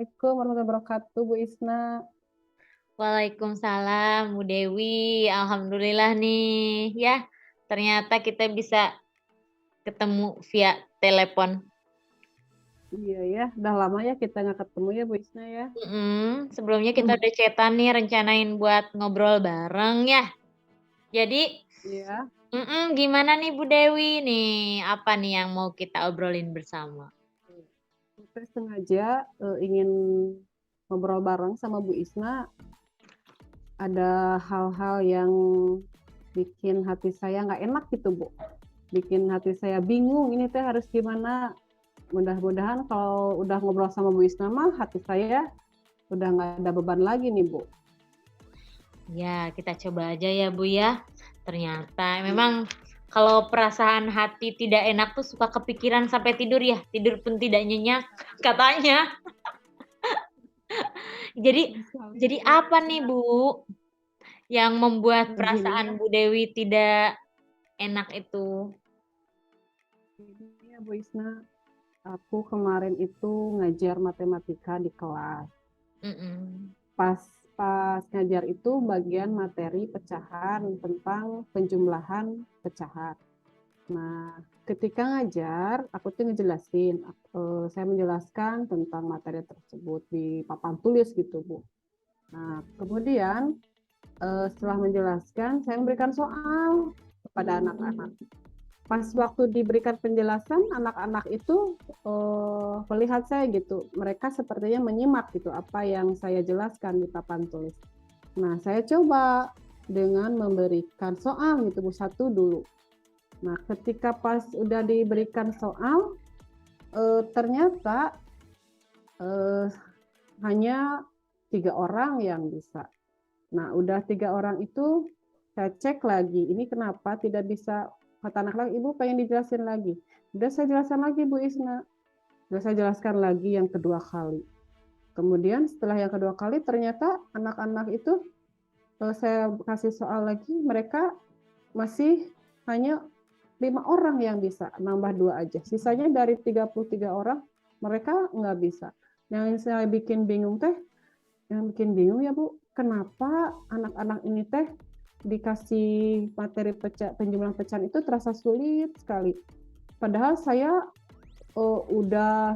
Assalamualaikum warahmatullahi wabarakatuh, Bu Isna. Waalaikumsalam, Bu Dewi. Alhamdulillah nih, ya. Ternyata kita bisa ketemu via telepon. Iya ya, udah lama ya kita nggak ketemu ya, Bu Isna ya. Sebelumnya kita udah chatan nih, rencanain buat ngobrol bareng ya. Jadi, Iya, gimana nih Bu Dewi nih? Apa nih yang mau kita obrolin bersama? saya sengaja ingin ngobrol bareng sama Bu Isna. Ada hal-hal yang bikin hati saya nggak enak gitu, Bu. Bikin hati saya bingung, ini teh harus gimana. Mudah-mudahan kalau udah ngobrol sama Bu Isna mah, hati saya udah nggak ada beban lagi nih, Bu. Ya, kita coba aja ya Bu ya. Ternyata memang kalau perasaan hati tidak enak tuh suka kepikiran sampai tidur ya, tidur pun tidak nyenyak katanya. Jadi Betul sekali, jadi Bu. apa nih Bu, yang membuat Gini ya, perasaan Bu Dewi tidak enak itu? gini ya Bu Isna. Aku kemarin itu ngajar matematika di kelas. Mhm. Pas pas ngajar itu bagian materi pecahan tentang penjumlahan pecahan. Nah, ketika ngajar, aku tuh ngejelasin, saya menjelaskan tentang materi tersebut di papan tulis gitu, Bu. Nah, kemudian setelah menjelaskan, saya memberikan soal kepada anak-anak. Pas waktu diberikan penjelasan, anak-anak itu melihat saya gitu, mereka sepertinya menyimak gitu apa yang saya jelaskan di papan tulis. Nah, saya coba dengan memberikan soal gitu, Bu, satu dulu. Nah, ketika pas udah diberikan soal, ternyata eh, hanya 3 orang yang bisa. Nah, udah 3 orang itu saya cek lagi, ini kenapa tidak bisa, kata anak lagi, Ibu pengen dijelasin lagi. Udah saya jelaskan lagi Bu Isna, udah saya jelaskan lagi yang kedua kali. Kemudian setelah yang kedua kali ternyata anak-anak itu saya kasih soal lagi, mereka masih hanya 5 orang yang bisa, nambah 2 aja. Sisanya dari 33 orang mereka nggak bisa. Yang saya bikin bingung teh, yang bikin bingung ya Bu, kenapa anak-anak ini teh dikasih materi penjumlahan pecahan itu terasa sulit sekali. Padahal saya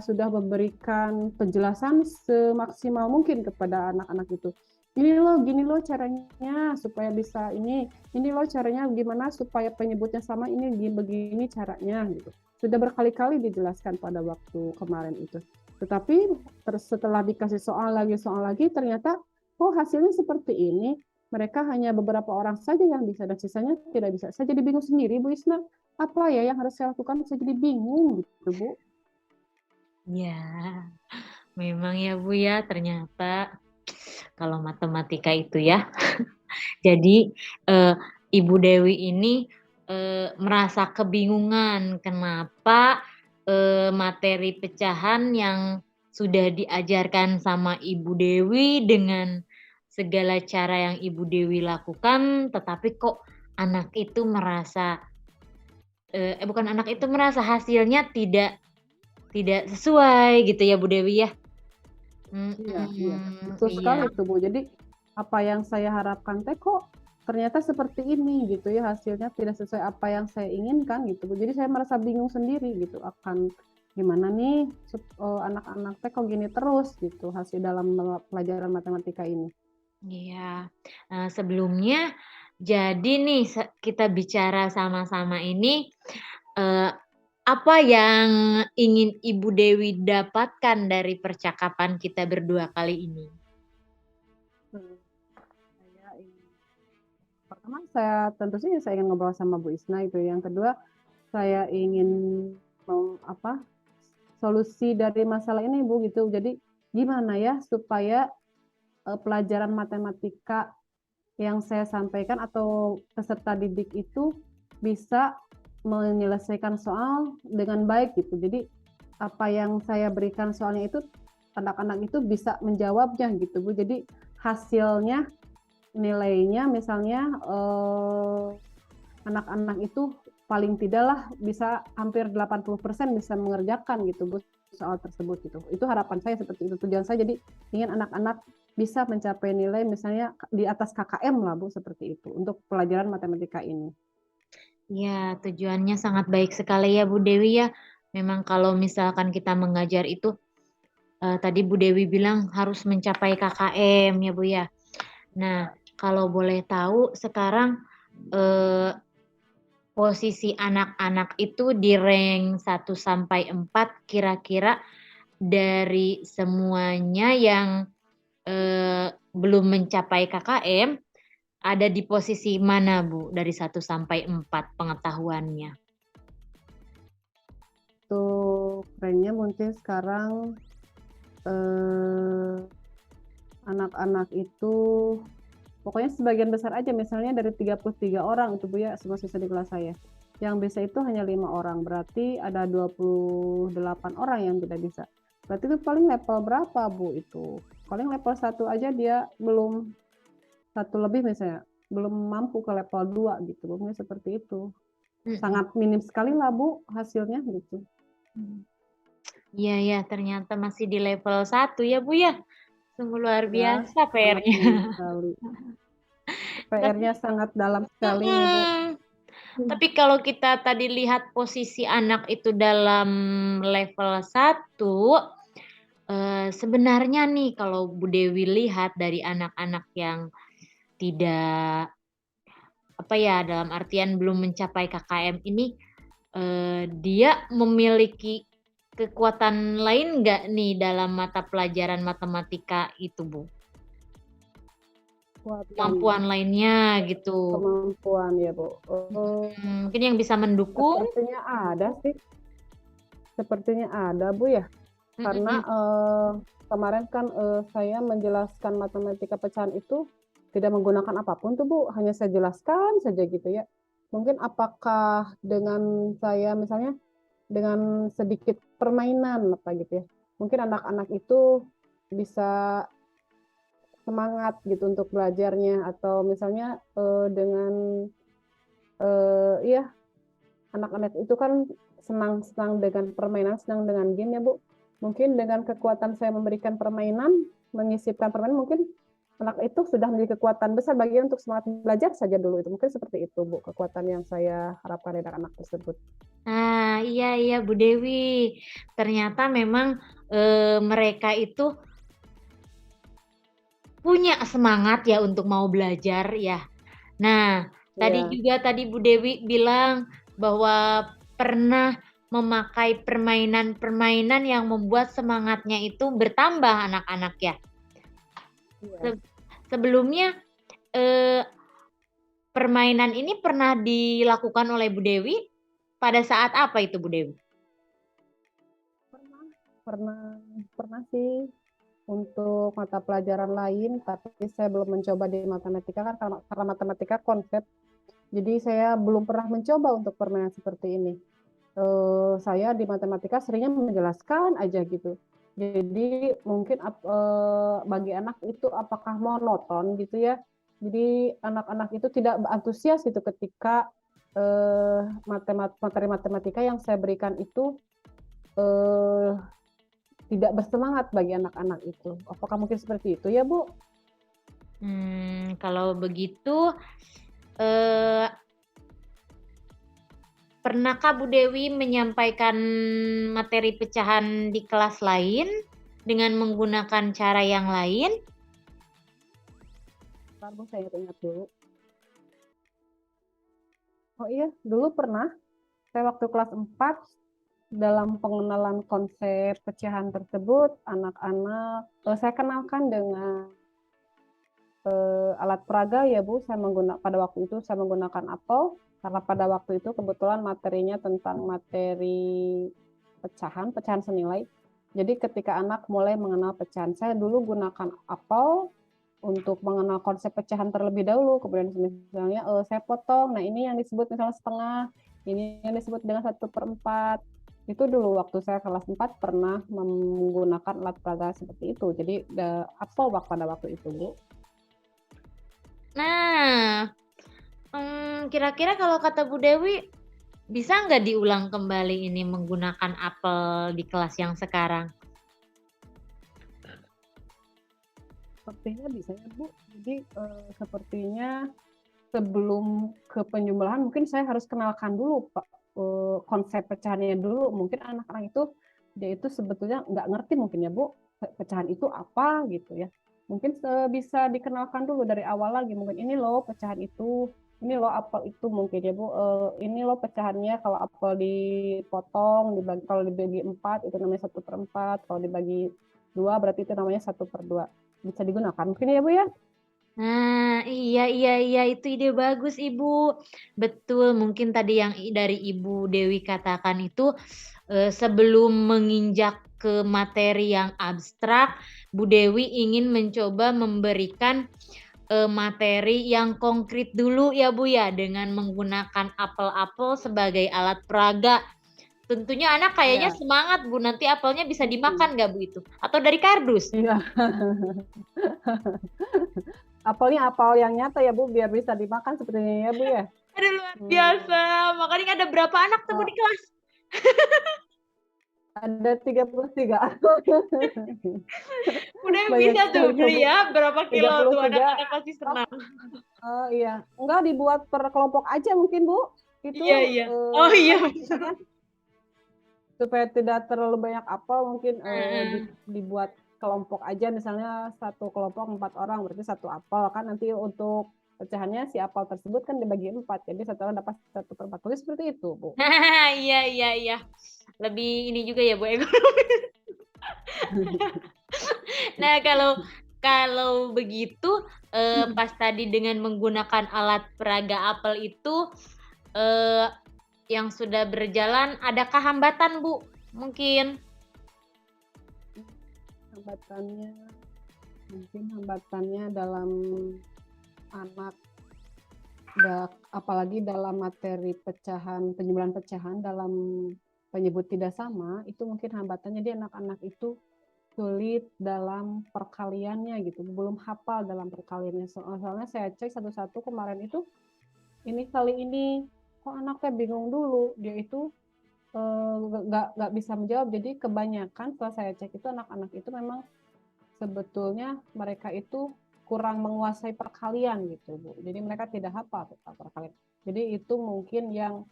sudah memberikan penjelasan semaksimal mungkin kepada anak-anak itu. Ini loh, gini loh caranya supaya bisa ini loh caranya gimana supaya penyebutnya sama, ini begini caranya gitu. Sudah berkali-kali dijelaskan pada waktu kemarin itu. Tetapi setelah dikasih soal lagi, ternyata hasilnya seperti ini. Mereka hanya beberapa orang saja yang bisa dan sisanya tidak bisa. Saya jadi bingung sendiri, Bu Isna. Apa ya yang harus saya lakukan? Saya jadi bingung gitu, Bu. Ya, memang ya Bu ya, ternyata kalau matematika itu ya. Jadi, eee, Ibu Dewi ini, merasa kebingungan kenapa, materi pecahan yang sudah diajarkan sama Ibu Dewi dengan segala cara yang Ibu Dewi lakukan, tetapi kok anak itu merasa bukan anak itu merasa hasilnya tidak sesuai gitu ya Bu Dewi ya? Iya, iya, betul sekali Iya. tuh, Bu. Jadi apa yang saya harapkan teh kok ternyata seperti ini gitu ya, hasilnya tidak sesuai apa yang saya inginkan gitu, Bu. Jadi saya merasa bingung sendiri gitu akan gimana nih anak-anak teh kok gini terus gitu hasil dalam pelajaran matematika ini. Iya. Sebelumnya jadi nih kita bicara sama-sama ini, eee, apa yang ingin Ibu Dewi dapatkan dari percakapan kita berdua kali ini? Hmm, saya ingin pertama saya tentu saja saya ingin ngobrol sama Bu Isna itu. Yang kedua, saya ingin apa solusi dari masalah ini Bu gitu. Jadi gimana ya supaya pelajaran matematika yang saya sampaikan atau peserta didik itu bisa menyelesaikan soal dengan baik gitu. Jadi apa yang saya berikan soalnya itu anak-anak itu bisa menjawabnya gitu Bu. Jadi hasilnya nilainya misalnya anak-anak itu paling tidaklah bisa hampir 80% bisa mengerjakan gitu Bu soal tersebut gitu. Itu harapan saya seperti itu. Tujuan saya jadi ingin anak-anak bisa mencapai nilai misalnya di atas KKM lah Bu seperti itu untuk pelajaran matematika ini. Ya, tujuannya sangat baik sekali ya Bu Dewi ya. Memang kalau misalkan kita mengajar itu, tadi Bu Dewi bilang harus mencapai KKM ya Bu ya. Nah, kalau boleh tahu sekarang eh, posisi anak-anak itu di rank 1 sampai 4 kira-kira dari semuanya yang belum mencapai KKM ada di posisi mana Bu dari 1 sampai 4 pengetahuannya? Untuk trennya mungkin sekarang anak-anak itu pokoknya sebagian besar aja, misalnya dari 33 orang itu Bu ya, semua siswa di kelas saya. Yang bisa itu hanya 5 orang, berarti ada 28 orang yang tidak bisa. Berarti itu paling level berapa Bu itu? Paling level 1 aja dia belum, 1 lebih misalnya, belum mampu ke level 2 gitu. Mungkin seperti itu. Sangat minim sekali lah Bu hasilnya gitu. Iya ya, ternyata masih di level 1 ya Bu ya. Sungguh luar Ya, biasa sangat PR-nya. minim sekali. PR-nya sangat dalam sekali nih Bu. Tapi kalau kita tadi lihat posisi anak itu dalam level 1, sebenarnya nih kalau Bu Dewi lihat dari anak-anak yang tidak apa ya, dalam artian belum mencapai KKM ini, dia memiliki kekuatan lain nggak nih dalam mata pelajaran matematika itu, Bu? Kekuatan Kemampuan lainnya gitu. kemampuan ya Bu. Mungkin yang bisa mendukung? Sepertinya ada sih, sepertinya ada Bu ya. Karena Mhm. kemarin kan saya menjelaskan matematika pecahan itu tidak menggunakan apapun tuh Bu, hanya saya jelaskan saja gitu ya. Mungkin apakah dengan saya misalnya dengan sedikit permainan apa gitu ya, mungkin anak-anak itu bisa semangat gitu untuk belajarnya, atau misalnya dengan iya, anak-anak itu kan senang dengan permainan, senang dengan game ya Bu. Mungkin dengan kekuatan saya memberikan permainan, menyisipkan permainan, mungkin anak itu sudah menjadi kekuatan besar bagi untuk semangat belajar saja dulu itu. Mungkin seperti itu Bu, kekuatan yang saya harapkan dari anak tersebut. Nah, iya iya Bu Dewi. Ternyata memang, mereka itu punya semangat ya untuk mau belajar ya. Nah, Ya, tadi Bu Dewi bilang bahwa pernah memakai permainan-permainan yang membuat semangatnya itu bertambah anak-anak ya. Se iya. sebelumnya, eee, permainan ini pernah dilakukan oleh Bu Dewi, pada saat apa itu Bu Dewi? Pernah, pernah, pernah sih untuk mata pelajaran lain, tapi saya belum mencoba di matematika kan karena matematika konsep. Jadi saya belum pernah mencoba untuk permainan seperti ini. Saya di matematika seringnya menjelaskan aja gitu. Jadi mungkin bagi anak itu apakah monoton gitu ya. Jadi anak-anak itu tidak antusias gitu ketika materi matematika yang saya berikan itu eh, tidak bersemangat bagi anak-anak itu. Apakah mungkin seperti itu ya Bu? Kalau begitu, eee, pernahkah Bu Dewi menyampaikan materi pecahan di kelas lain dengan menggunakan cara yang lain? Bentar Bu, saya ingat dulu. Oh iya, dulu pernah. Saya waktu kelas 4 dalam pengenalan konsep pecahan tersebut, anak-anak saya kenalkan dengan alat peraga ya Bu. Pada waktu itu saya menggunakan apel karena pada waktu itu kebetulan materinya tentang materi pecahan, pecahan senilai. Jadi ketika anak mulai mengenal pecahan, saya dulu gunakan apel untuk mengenal konsep pecahan terlebih dahulu. Kemudian misalnya saya potong, nah ini yang disebut misalnya setengah, ini yang disebut dengan 1/4. Itu dulu waktu saya kelas 4 pernah menggunakan alat peraga seperti itu. Jadi apel pada waktu itu Bu. Nah, kira-kira kalau kata Bu Dewi, Bisa nggak diulang kembali ini menggunakan apel di kelas yang sekarang? Sepertinya bisa ya Bu. Jadi sepertinya sebelum ke penjumlahan mungkin saya harus kenalkan dulu Pak, konsep pecahannya dulu. Mungkin anak-anak itu dia itu sebetulnya nggak ngerti mungkin ya Bu, pecahan itu apa gitu ya. Mungkin bisa dikenalkan dulu dari awal lagi. Mungkin ini loh pecahan itu, ini loh apel itu mungkin ya Bu. Ini loh pecahannya kalau apel dipotong, dibagi kalau dibagi 4 itu namanya 1/4. Kalau dibagi 2 berarti itu namanya 1/2. Bisa digunakan mungkin ya Bu ya. Nah, iya iya iya, itu ide bagus, Ibu. Betul, mungkin tadi yang dari Ibu Dewi katakan itu, sebelum menginjak ke materi yang abstrak, Bu Dewi ingin mencoba memberikan, materi yang konkret dulu ya, Bu, ya, dengan menggunakan apel-apel sebagai alat peraga. Tentunya anak kayaknya Iya. semangat, Bu, nanti apelnya bisa Mm-mm. dimakan nggak, Bu, itu? Atau dari kardus? Iya. Apelnya apel yang nyata ya Bu, biar bisa dimakan sepertinya ya Bu ya. Aduh luar Hmm. biasa, makanya ada berapa anak tuh, Bu, Oh, di kelas? ada 33. Udah Banyak bisa tuh sekali ya beli Bu. ya, berapa tiga kilo puluh tuh tiga. anak-anak pasti Oh, senang. oh iya. Enggak dibuat per kelompok aja mungkin Bu. Itu Iya iya. Oh iya apa bener. namanya? Supaya tidak terlalu banyak apel mungkin Heeh. dibuat kelompok aja misalnya satu kelompok 4 orang berarti satu apel kan nanti untuk pecahannya si apel tersebut kan dibagi 4 jadi satu orang dapat 1/4 mungkin seperti itu Bu. Iya iya iya. Lebih ini juga ya, Bu, ekonomi. Nah, kalau kalau begitu, pas tadi dengan menggunakan alat peraga apel itu, eee, yang sudah berjalan adakah hambatan, Bu? Mungkin? Hambatannya mungkin hambatannya dalam anak apalagi dalam materi pecahan penjumlahan pecahan dalam penyebut tidak sama itu mungkin hambatannya jadi anak-anak itu sulit dalam perkaliannya gitu belum hafal dalam perkaliannya soalnya saya cek satu-satu kemarin itu ini kali ini kok anaknya bingung dulu dia itu nggak bisa menjawab jadi kebanyakan setelah saya cek itu anak-anak itu memang sebetulnya mereka itu kurang menguasai perkalian gitu Bu. Jadi mereka tidak hafal tentang perkalian. Jadi itu mungkin yang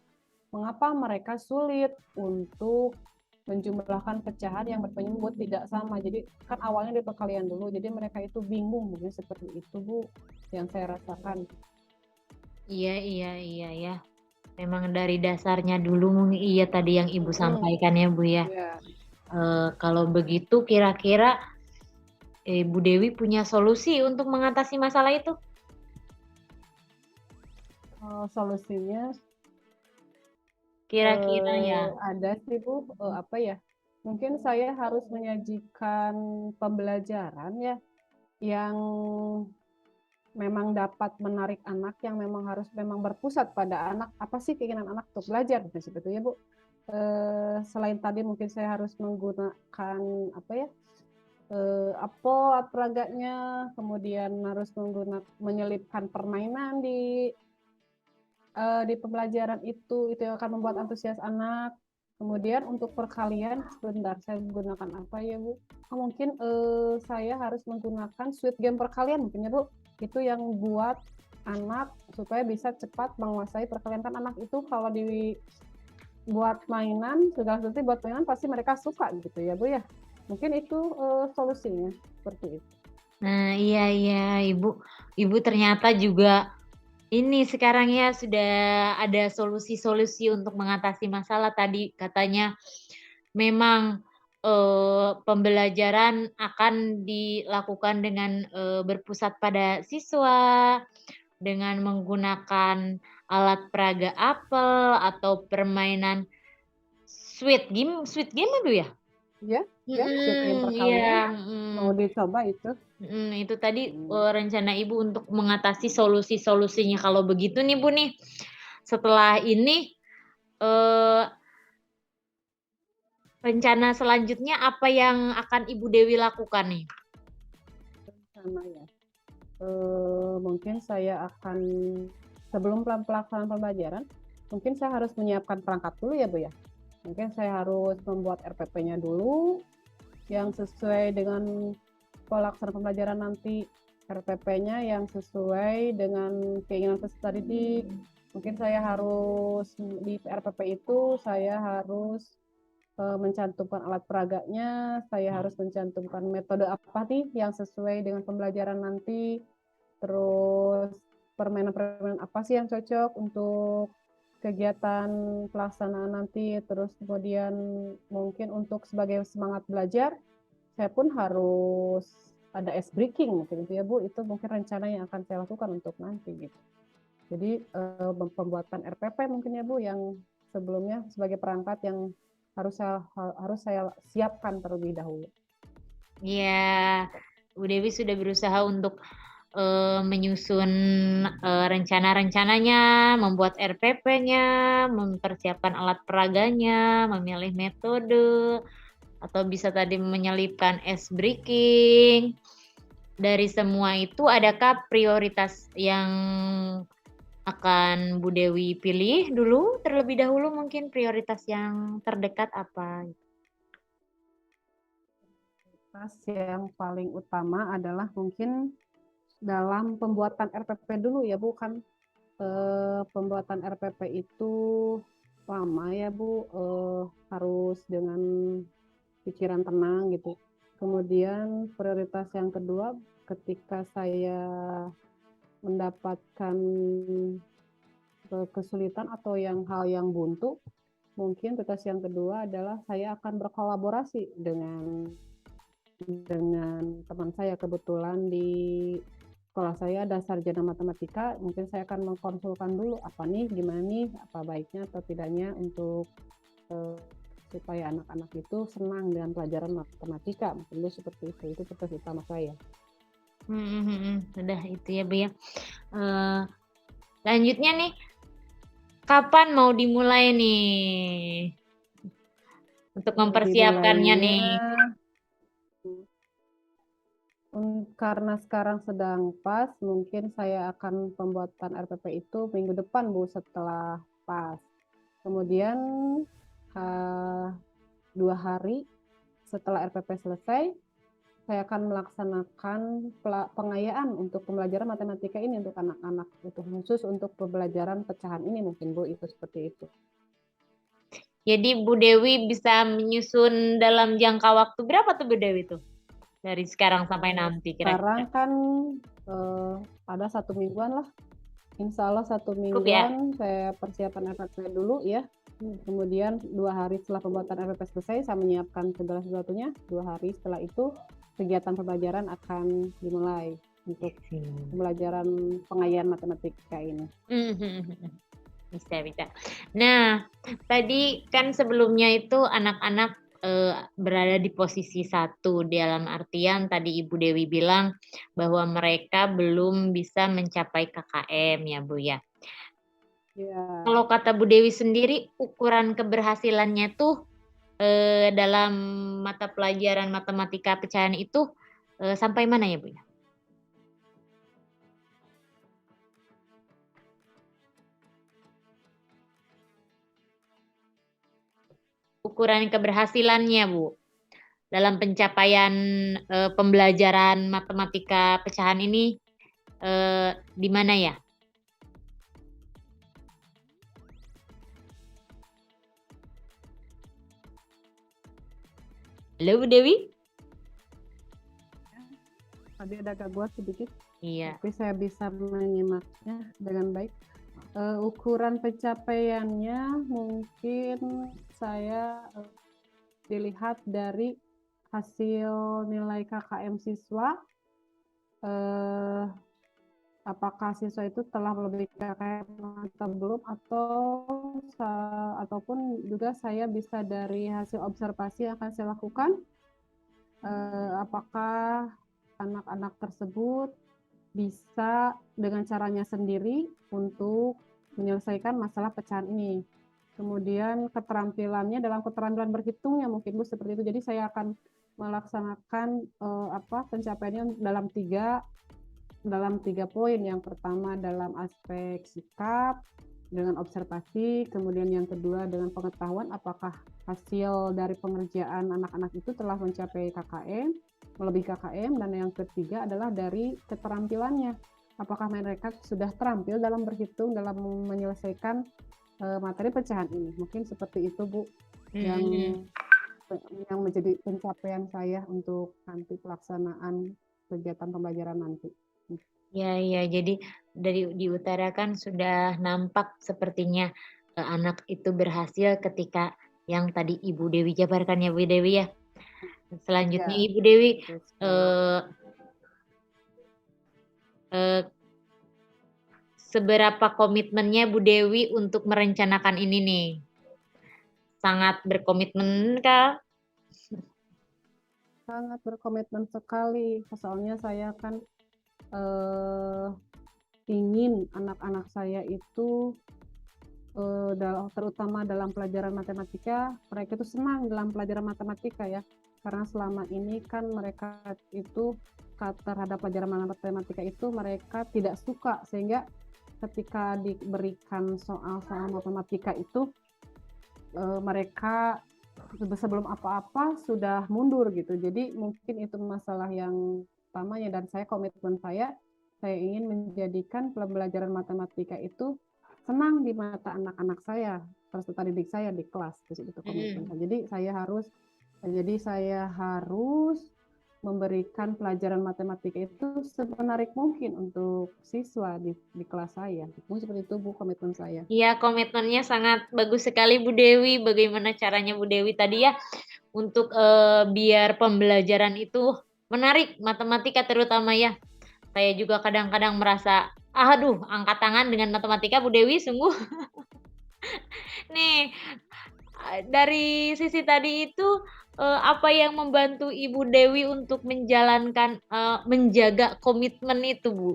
mengapa mereka sulit untuk menjumlahkan pecahan yang berpenyebut tidak sama. Jadi kan awalnya di perkalian dulu. Jadi mereka itu bingung mungkin seperti itu Bu yang saya rasakan. Iya iya iya ya. Memang dari dasarnya dulu iya tadi yang Ibu Mm-mm. sampaikan ya, Bu, ya. Ya, Kalau begitu kira-kira, Bu Dewi punya solusi untuk mengatasi masalah itu? solusinya Kira-kira ya? ada sih Bu, apa ya? Mungkin saya harus menyajikan pembelajaran ya yang memang dapat menarik anak yang memang harus memang berpusat pada anak apa sih keinginan anak untuk belajar gitu sebetulnya Bu. Selain tadi mungkin saya harus menggunakan apa ya apel alat peraganya, kemudian harus menggunakan menyelipkan permainan di pembelajaran itu yang akan membuat antusias anak. Kemudian untuk perkalian, sebentar saya menggunakan apa ya Bu? Mungkin saya harus menggunakan sweet game perkalian mungkin ya Bu. Itu yang buat anak supaya bisa cepat menguasai perkalian kan anak itu kalau dibuat mainan segala sesuatu buat mainan pasti mereka suka gitu ya Bu ya. Mungkin itu solusinya seperti itu. Nah, iya iya, Ibu ternyata juga ini sekarang ya sudah ada solusi-solusi untuk mengatasi masalah tadi katanya memang, pembelajaran akan dilakukan dengan, berpusat pada siswa, dengan menggunakan alat peraga apel atau permainan sweet game ya, Bu, ya? Ya, ya sweet game Iya, perkalian mau dicoba itu. itu tadi, Hmm. rencana Ibu untuk mengatasi solusi-solusinya. Kalau begitu nih, Bu, nih, setelah ini, eee, rencana selanjutnya apa yang akan Ibu Dewi lakukan nih? Sama ya. Mungkin saya akan sebelum pelaksanaan pembelajaran, mungkin saya harus menyiapkan perangkat dulu ya Bu ya. Mungkin saya harus membuat RPP-nya dulu yang sesuai dengan pelaksanaan pembelajaran nanti, RPP-nya yang sesuai dengan keinginan peserta didik. Mungkin saya harus di RPP itu saya harus mencantumkan alat peraganya, saya harus mencantumkan metode apa nih yang sesuai dengan pembelajaran nanti, terus permainan-permainan apa sih yang cocok untuk kegiatan pelaksanaan nanti, terus kemudian mungkin untuk sebagai semangat belajar, saya pun harus ada ice breaking mungkin itu ya Bu, itu mungkin rencana yang akan saya lakukan untuk nanti gitu. Jadi pembuatan RPP mungkin ya Bu yang sebelumnya sebagai perangkat yang harus saya siapkan terlebih dahulu. Iya, Bu Dewi sudah berusaha untuk menyusun rencana-rencananya, membuat RPP-nya, mempersiapkan alat peraganya, memilih metode, atau bisa tadi menyelipkan ice breaking. Dari semua itu, adakah prioritas yang akan Bu Dewi pilih dulu, terlebih dahulu mungkin prioritas yang terdekat apa? Yang paling utama adalah mungkin dalam pembuatan RPP dulu ya Bu, kan pembuatan RPP itu lama ya Bu, harus dengan pikiran tenang gitu. Kemudian prioritas yang kedua, ketika saya mendapatkan kesulitan atau hal yang buntu, mungkin prioritas yang kedua adalah saya akan berkolaborasi dengan teman saya. Kebetulan di sekolah saya ada sarjana matematika, mungkin saya akan mengkonsulkan dulu apa nih, gimana nih, apa baiknya atau tidaknya untuk supaya anak-anak itu senang dengan pelajaran matematika. Mungkin seperti itu prioritas utama saya. Udah itu ya Bu ya. Lanjutnya nih, kapan mau dimulai nih untuk mempersiapkannya nih? Karena sekarang sedang pas, mungkin saya akan pembuatan RPP itu minggu depan Bu, setelah pas. Kemudian 2 hari setelah RPP selesai, saya akan melaksanakan pengayaan untuk pembelajaran matematika ini untuk anak-anak, itu khusus untuk pembelajaran pecahan ini mungkin Bu, itu seperti itu. Jadi Bu Dewi bisa menyusun dalam jangka waktu berapa tuh Bu Dewi tuh? Dari sekarang sampai nanti kira-kira. Sekarang kan ada 1 mingguan lah. Insya Allah 1 mingguan ya. Saya persiapan RPP dulu ya. Kemudian 2 hari setelah pembuatan RPP selesai, saya menyiapkan segala sesuatunya. 2 hari setelah itu kegiatan pembelajaran akan dimulai untuk pembelajaran pengayaan matematika ini. Bisa. Nah, tadi kan sebelumnya itu anak-anak berada di posisi 1, dalam artian tadi Ibu Dewi bilang bahwa mereka belum bisa mencapai KKM ya Bu ya. Ya. Kalau kata Bu Dewi sendiri, ukuran keberhasilannya tuh dalam mata pelajaran matematika pecahan itu sampai mana ya Bu ya? Ukuran keberhasilannya Bu dalam pencapaian pembelajaran matematika pecahan ini di mana ya? Halo Bu Dewi? Tadi ada gangguan sedikit. Iya. Tapi saya bisa menyimaknya dengan baik. Ukuran pencapaiannya mungkin saya dilihat dari hasil nilai KKM siswa, apakah siswa itu telah melebihi KKM atau belum, ataupun juga saya bisa dari hasil observasi yang akan saya lakukan, apakah anak-anak tersebut bisa dengan caranya sendiri untuk menyelesaikan masalah pecahan ini. Kemudian keterampilannya dalam keterampilan berhitungnya mungkin Bu seperti itu. Jadi saya akan melaksanakan pencapaiannya dalam tiga poin. Yang pertama dalam aspek sikap, dengan observasi, kemudian yang kedua dengan pengetahuan apakah hasil dari pengerjaan anak-anak itu telah mencapai KKM, melebihi KKM, dan yang ketiga adalah dari keterampilannya. Apakah mereka sudah terampil dalam berhitung, dalam menyelesaikan materi pecahan ini. Mungkin seperti itu, Bu, yang yang menjadi pencapaian saya untuk nanti pelaksanaan kegiatan pembelajaran nanti. Ya, ya. Jadi dari diutarakan sudah nampak sepertinya anak itu berhasil ketika yang tadi Ibu Dewi jabarkan ya Bu Dewi ya. Selanjutnya Ya, Ibu Dewi betul sekali. eh, eh, seberapa komitmennya Bu Dewi untuk merencanakan ini nih? Sangat berkomitmen kah? Sangat berkomitmen sekali, soalnya saya kan eh, ingin anak-anak saya itu terutama dalam pelajaran matematika, mereka itu senang dalam pelajaran matematika ya, karena selama ini kan mereka itu terhadap pelajaran matematika itu mereka tidak suka, sehingga ketika diberikan soal-soal matematika itu mereka sebelum apa-apa sudah mundur gitu. Jadi mungkin itu masalah yang utamanya, dan komitmen saya ingin menjadikan pembelajaran matematika itu senang di mata anak-anak saya, peserta didik saya di kelas. Itu komitmen saya. Jadi saya harus memberikan pelajaran matematika itu semenarik mungkin untuk siswa di kelas saya. Mungkin seperti itu Bu komitmen saya. Iya, komitmennya sangat bagus sekali Bu Dewi. Bagaimana caranya Bu Dewi tadi ya untuk biar pembelajaran itu menarik, matematika terutama ya. Saya juga kadang-kadang merasa, aduh, angkat tangan dengan matematika Bu Dewi sungguh. Nih, dari sisi tadi itu apa yang membantu Ibu Dewi untuk menjalankan menjaga komitmen itu, Bu?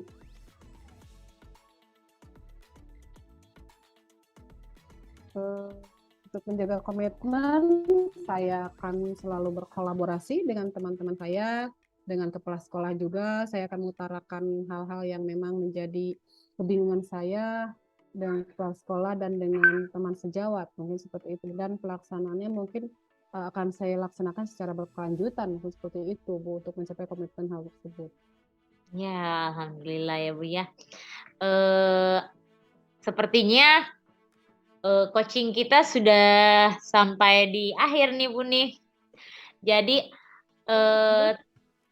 Untuk menjaga komitmen, saya akan selalu berkolaborasi dengan teman-teman saya, dengan kepala sekolah juga. Saya akan mengutarakan hal-hal yang memang menjadi kebingungan saya dengan kepala sekolah dan dengan teman sejawat, mungkin seperti itu. Dan pelaksanaannya mungkin akan saya laksanakan secara berkelanjutan, mungkin seperti itu, Bu, untuk mencapai komitmen hal tersebut. Ya, alhamdulillah ya, Bu, ya. Eee, sepertinya, coaching kita sudah sampai di akhir nih, Bu, nih. Jadi, eee,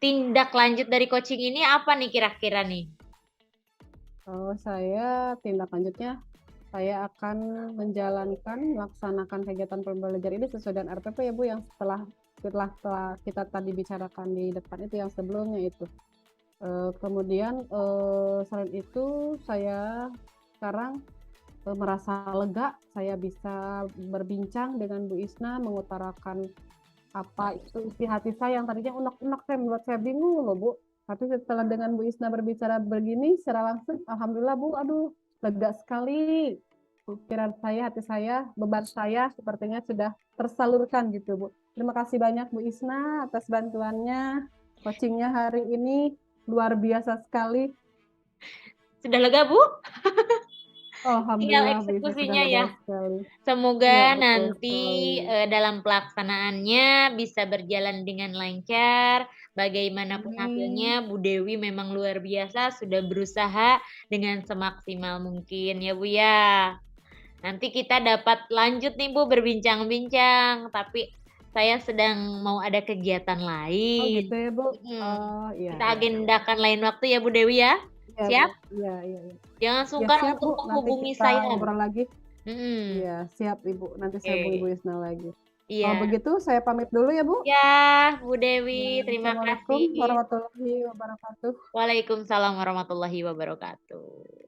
tindak lanjut dari coaching ini apa nih kira-kira nih? Saya tindak lanjutnya, saya akan melaksanakan kegiatan pembelajaran ini sesuai dengan RPP ya Bu, yang setelah setelah kita tadi bicarakan di depan itu, yang sebelumnya itu. Kemudian selain itu saya sekarang merasa lega, saya bisa berbincang dengan Bu Isna, mengutarakan apa itu isi hati saya yang tadinya unek-unek, saya membuat saya bingung loh Bu. Tapi setelah dengan Bu Isna berbicara begini secara langsung, alhamdulillah Bu, aduh lega sekali. Pikiran saya, hati saya, beban saya sepertinya sudah tersalurkan gitu Bu. Terima kasih banyak Bu Isna atas bantuannya. Coachingnya hari ini luar biasa sekali. Sudah lega, Bu? Tinggal Alhamdulillah Bu Isna sudah eksekusinya lega ya. sekali. Ya Semoga betul nanti, sekali. dalam pelaksanaannya bisa berjalan dengan lancar, bagaimanapun Amin. hasilnya Bu Dewi memang luar biasa sudah berusaha dengan semaksimal mungkin ya, Bu, ya. Nanti kita dapat lanjut nih, Bu, berbincang-bincang, tapi saya sedang mau ada kegiatan Oh gitu lain. ya Bu. Mhm, Oh iya kita iya iya. agendakan lain waktu ya, Bu Dewi, ya. Iya Siap? iya iya iya. Iya. Jangan Ya sungkan siap untuk Bu, nanti menghubungi kita saya. ngobrol lagi. Mhm, Iya siap Ibu, nanti saya hubungi oke. Bu Isna lagi. Kalau Iya. begitu saya pamit dulu ya Bu. Ya, Bu Ya, Dewi, terima Assalamualaikum kasih. warahmatullahi wabarakatuh. Waalaikumsalam warahmatullahi wabarakatuh.